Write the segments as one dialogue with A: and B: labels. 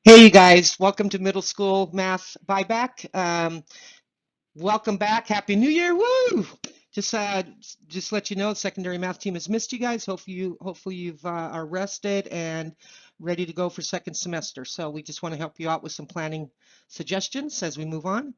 A: Hey, you guys, welcome to Middle School Math Buyback. Welcome back. Happy New Year. Woo! Just let you know, the secondary math team has missed you guys. Hopefully you've are rested and ready to go for second semester. So we just want to help you out with some planning suggestions as we move on.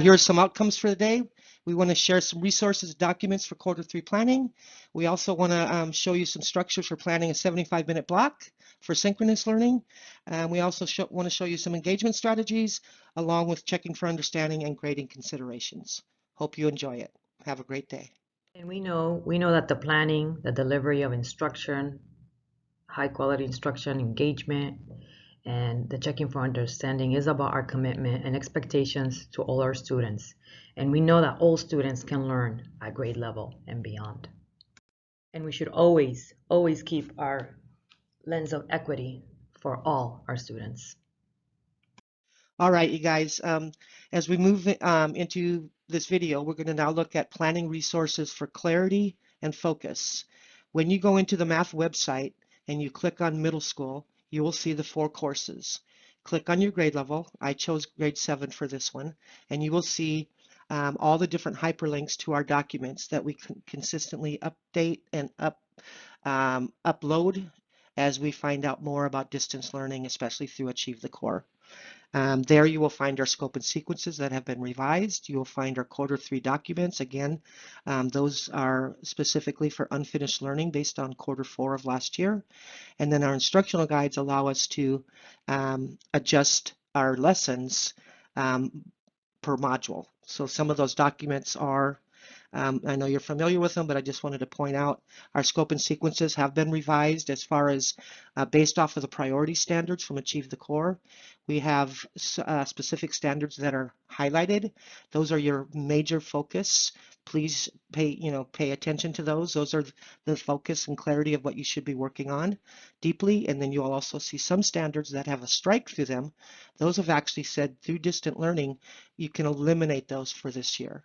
A: Here are some outcomes for the day. We want to share some resources, documents for quarter 3 planning. We also want to show you some structures for planning a 75-minute block for synchronous learning. And we also want to show you some engagement strategies along with checking for understanding and grading considerations. Hope you enjoy it. Have a great day.
B: And we know that the planning, the delivery of instruction, high quality instruction, engagement, and the checking for understanding is about our commitment and expectations to all our students. And we know that all students can learn at grade level and beyond. And we should always keep our lens of equity for all our students.
A: All right, you guys, as we move into this video, we're going to now look at planning resources for clarity and focus. When you go into the math website and you click on middle school, you will see the 4 courses. Click on your grade level. I chose grade 7 for this one, and you will see all the different hyperlinks to our documents that we consistently update and upload as we find out more about distance learning, especially through Achieve the Core. There you will find our scope and sequences that have been revised. You will find our quarter 3 documents. Again, those are specifically for unfinished learning based on quarter 4 of last year. And then our instructional guides allow us to adjust our lessons per module. So some of those documents are I know you're familiar with them, but I just wanted to point out our scope and sequences have been revised as far as based off of the priority standards from Achieve the Core. We have specific standards that are highlighted. Those are your major focus. Please pay attention to those. Those are the focus and clarity of what you should be working on deeply. And then you'll also see some standards that have a strike through them. Those have actually said through distant learning, you can eliminate those for this year.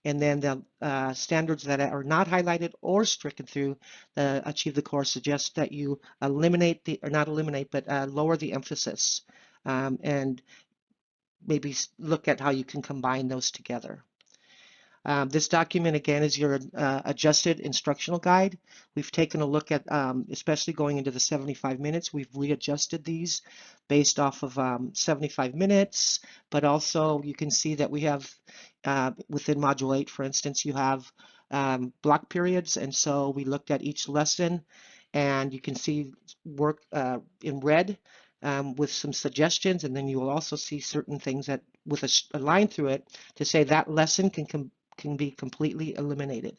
A: And then the standards that are not highlighted or stricken through the Achieve the Core suggest that you eliminate or not eliminate, but lower the emphasis and maybe look at how you can combine those together. This document, again, is your adjusted instructional guide. We've taken a look at, especially going into the 75 minutes, we've readjusted these based off of 75 minutes, but also you can see that we have, within Module 8, for instance, you have block periods, and so we looked at each lesson, and you can see work in red with some suggestions, and then you will also see certain things that with a line through it to say that lesson can be completely eliminated,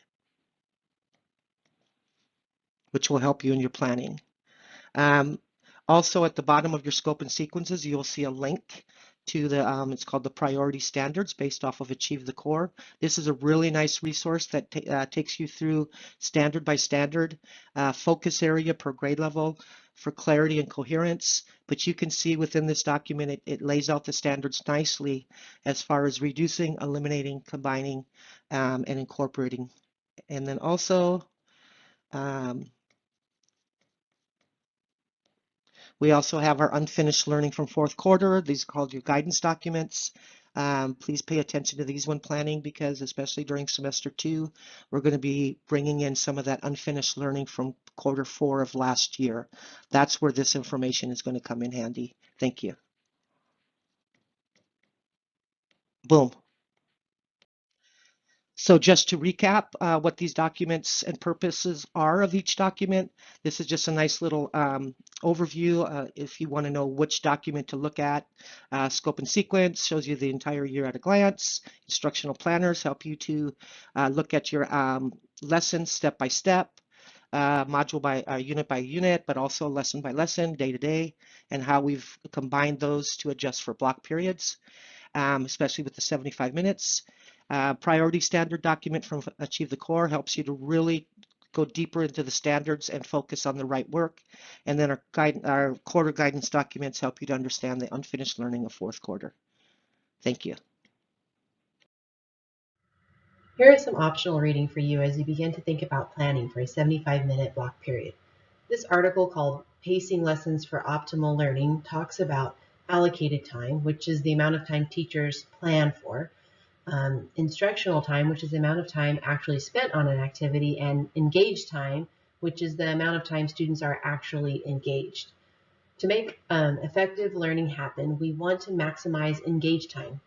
A: which will help you in your planning. Um, Also at the bottom of your scope and sequences, you'll see a link to the, it's called the priority standards based off of Achieve the Core. This is a really nice resource that takes you through standard by standard, focus area per grade level for clarity and coherence. But you can see within this document, it lays out the standards nicely as far as reducing, eliminating, combining, and incorporating. And then also, um, we also have our unfinished learning from 4th quarter. These are called your guidance documents. Please pay attention to these when planning because especially during semester 2, we're going to be bringing in some of that unfinished learning from quarter 4 of last year. That's where this information is going to come in handy. Thank you. Boom. So just to recap what these documents and purposes are of each document, this is just a nice little overview if you want to know which document to look at. Scope and sequence shows you the entire year at a glance. Instructional planners help you to look at your lessons step by step, module by unit, but also lesson by lesson, day to day, and how we've combined those to adjust for block periods, especially with the 75 minutes. Priority standard document from Achieve the Core helps you to really go deeper into the standards and focus on the right work. And then our quarter guidance documents help you to understand the unfinished learning of 4th quarter. Thank you.
C: Here is some optional reading for you as you begin to think about planning for a 75-minute block period. This article called Pacing Lessons for Optimal Learning talks about allocated time, which is the amount of time teachers plan for, instructional time, which is the amount of time actually spent on an activity, and engaged time, which is the amount of time students are actually engaged. To make effective learning happen, we want to maximize engaged time,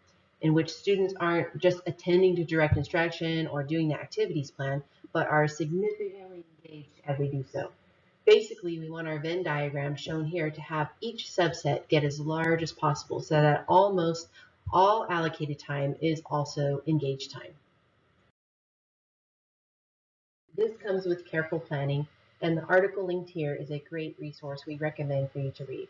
C: in which students aren't just attending to direct instruction or doing the activities plan, but are significantly engaged as they do so. Basically, we want our Venn diagram shown here to have each subset get as large as possible so that almost all allocated time is also engaged time. This comes with careful planning, and the article linked here is a great resource we recommend for you to read.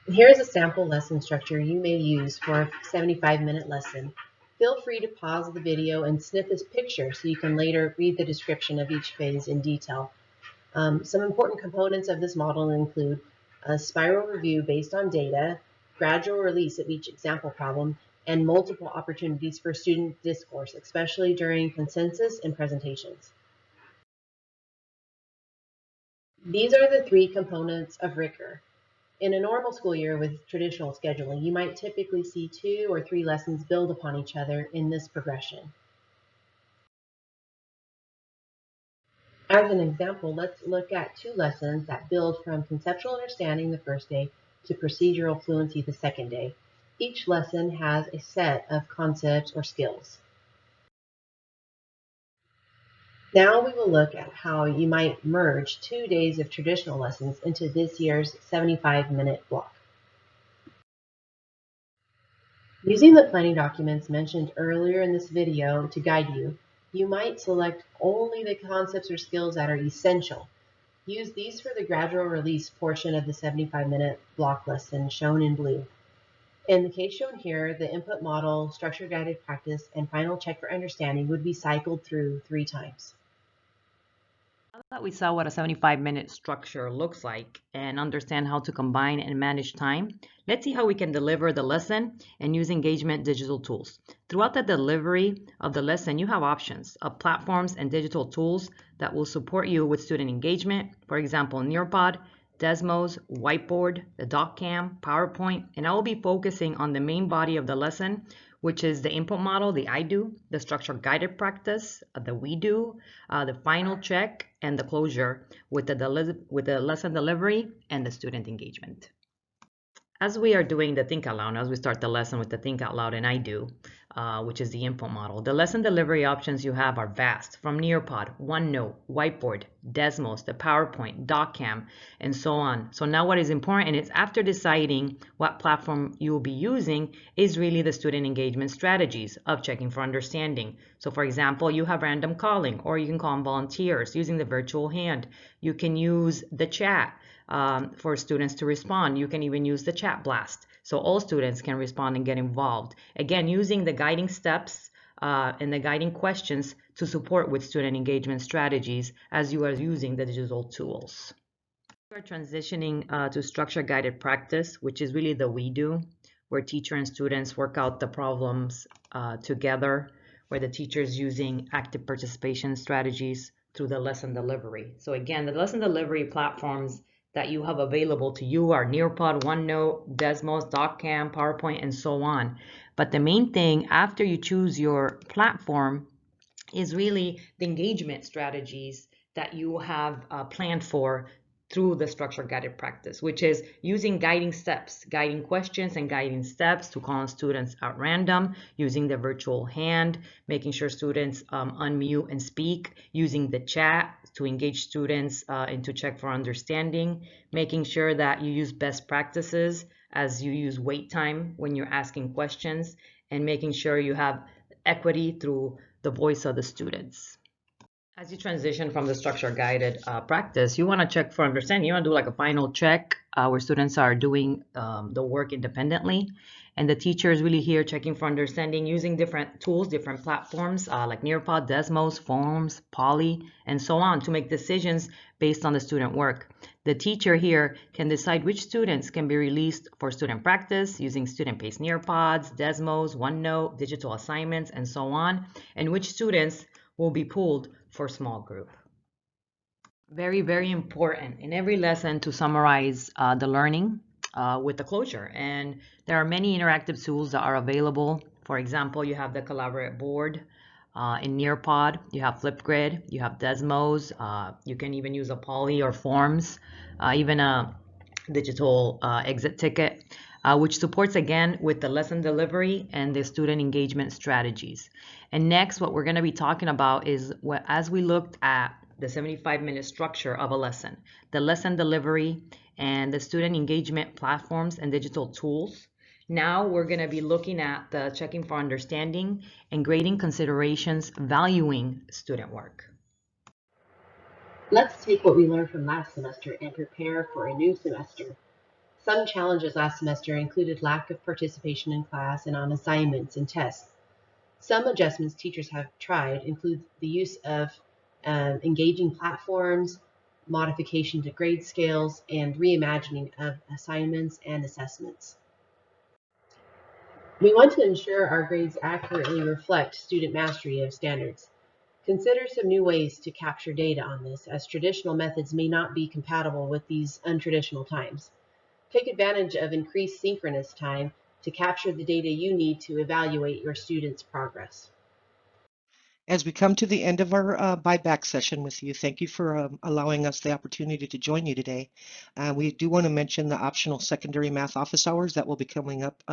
C: Here is a sample lesson structure you may use for a 75-minute lesson. Feel free to pause the video and snip this picture so you can later read the description of each phase in detail. Some important components of this model include a spiral review based on data, gradual release of each example problem, and multiple opportunities for student discourse, especially during consensus and presentations. These are the three components of rigor. In a normal school year with traditional scheduling, you might typically see 2 or 3 lessons build upon each other in this progression. As an example, let's look at 2 lessons that build from conceptual understanding the first day to procedural fluency the second day. Each lesson has a set of concepts or skills. Now we will look at how you might merge 2 days of traditional lessons into this year's 75-minute block. Using the planning documents mentioned earlier in this video to guide you, you might select only the concepts or skills that are essential. Use these for the gradual release portion of the 75-minute block lesson shown in blue. In the case shown here, the input model, structure guided practice, and final check for understanding would be cycled through 3 times.
B: Now that we saw what a 75-minute structure looks like and understand how to combine and manage time, let's see how we can deliver the lesson and use engagement digital tools. Throughout the delivery of the lesson, you have options of platforms and digital tools that will support you with student engagement. For example, Nearpod, Desmos, Whiteboard, the DocCam, PowerPoint, and I will be focusing on the main body of the lesson, which is the input model, the I do, the structure guided practice, the we do, the final check, and the closure with the lesson delivery and the student engagement. As we are doing the think out loud, as we start the lesson with the think out loud and I do, which is the input model, the lesson delivery options you have are vast, from Nearpod, OneNote, Whiteboard, Desmos, the PowerPoint, DocCam, and so on. So now what is important is after deciding what platform you will be using is really the student engagement strategies of checking for understanding. So for example, you have random calling, or you can call on volunteers using the virtual hand. You can use the chat for students to respond. You can even use the chat blast, so all students can respond and get involved. Again, using the guiding steps and the guiding questions to support with student engagement strategies as you are using the digital tools. We're transitioning to structure guided practice, which is really the we do, where teacher and students work out the problems together, where the teacher is using active participation strategies through the lesson delivery. So again, the lesson delivery platforms that you have available to you are Nearpod, OneNote, Desmos, DocCam, PowerPoint, and so on. But the main thing after you choose your platform is really the engagement strategies that you have planned for through the structure guided practice, which is using guiding steps, guiding questions and guiding steps to call on students at random, using the virtual hand, making sure students unmute and speak, using the chat to engage students and to check for understanding, making sure that you use best practices as you use wait time when you're asking questions, and making sure you have equity through the voice of the students. As you transition from the structure guided practice, you want to check for understanding. You want to do like a final check where students are doing the work independently. And the teacher is really here checking for understanding using different tools, different platforms like Nearpod, Desmos, Forms, Poly, and so on to make decisions based on the student work. The teacher here can decide which students can be released for student practice using student-paced Nearpods, Desmos, OneNote, digital assignments, and so on, and which students will be pulled for small group. Very, very important in every lesson to summarize the learning with the closure. And there are many interactive tools that are available. For example, you have the Collaborate board in Nearpod, you have Flipgrid, you have Desmos, you can even use a Poly or Forms, even a digital exit ticket, which supports again with the lesson delivery and the student engagement strategies. And next, what we're going to be talking about is as we looked at the 75-minute structure of a lesson, the lesson delivery, and the student engagement platforms and digital tools. Now we're going to be looking at the checking for understanding and grading considerations valuing student work.
C: Let's take what we learned from last semester and prepare for a new semester. Some challenges last semester included lack of participation in class and on assignments and tests. Some adjustments teachers have tried include the use of engaging platforms, modification to grade scales, and reimagining of assignments and assessments. We want to ensure our grades accurately reflect student mastery of standards. Consider some new ways to capture data on this, as traditional methods may not be compatible with these untraditional times. Take advantage of increased synchronous time to capture the data you need to evaluate your students' progress.
A: As we come to the end of our buyback session with you, thank you for allowing us the opportunity to join you today. We do want to mention the optional secondary math office hours that will be coming up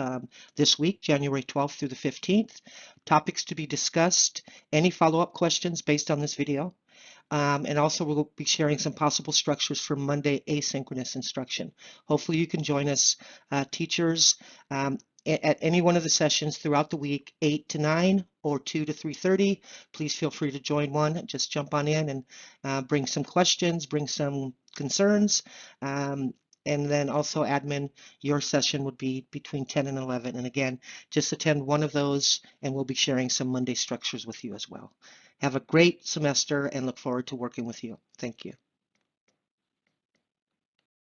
A: this week, January 12th through the 15th. Topics to be discussed, any follow-up questions based on this video. And also we'll be sharing some possible structures for Monday asynchronous instruction. Hopefully you can join us, teachers, at any one of the sessions throughout the week, 8 to 9 or 2 to 3:30. Please feel free to join one. Just jump on in and bring some questions, bring some concerns. And then also admin, your session would be between 10 and 11. And again, just attend one of those and we'll be sharing some Monday structures with you as well. Have a great semester and look forward to working with you. Thank you.